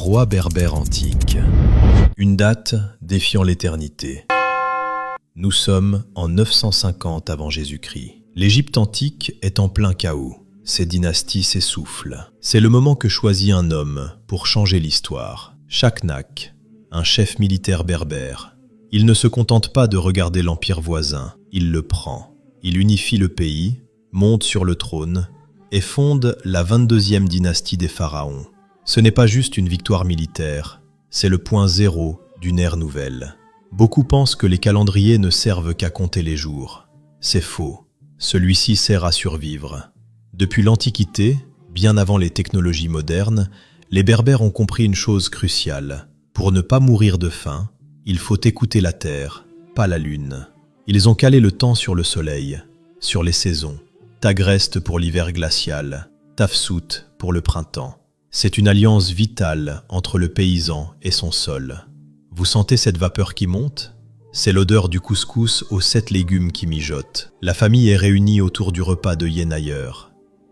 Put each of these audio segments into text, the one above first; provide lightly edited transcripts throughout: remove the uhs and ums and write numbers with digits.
roi berbère antique. Une date défiant l'éternité. Nous sommes en 950 avant Jésus-Christ. L'Égypte antique est en plein chaos. Ses dynasties s'essoufflent. C'est le moment que choisit un homme pour changer l'histoire. Chaknak, un chef militaire berbère. Il ne se contente pas de regarder l'empire voisin, il le prend. Il unifie le pays, monte sur le trône et fonde la 22e dynastie des pharaons. Ce n'est pas juste une victoire militaire, c'est le point zéro d'une ère nouvelle. Beaucoup pensent que les calendriers ne servent qu'à compter les jours. C'est faux. Celui-ci sert à survivre. Depuis l'Antiquité, bien avant les technologies modernes, les Berbères ont compris une chose cruciale. Pour ne pas mourir de faim, il faut écouter la terre, pas la lune. Ils ont calé le temps sur le soleil, sur les saisons. Tagrest pour l'hiver glacial, Tafsut pour le printemps. C'est une alliance vitale entre le paysan et son sol. Vous sentez cette vapeur qui monte ? C'est l'odeur du couscous aux 7 légumes qui mijotent. La famille est réunie autour du repas de Yenayer.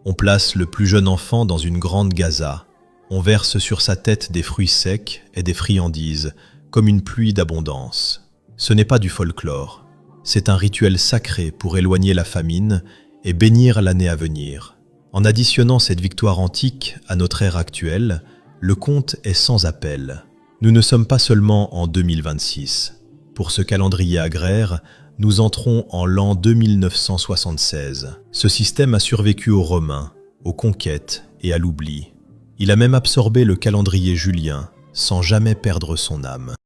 On place le plus jeune enfant dans une grande gaza. On verse sur sa tête des fruits secs et des friandises, comme une pluie d'abondance. Ce n'est pas du folklore. C'est un rituel sacré pour éloigner la famine et bénir l'année à venir. En additionnant cette victoire antique à notre ère actuelle, le compte est sans appel. Nous ne sommes pas seulement en 2026. Pour ce calendrier agraire, nous entrons en l'an 2976. Ce système a survécu aux Romains, aux conquêtes et à l'oubli. Il a même absorbé le calendrier julien sans jamais perdre son âme.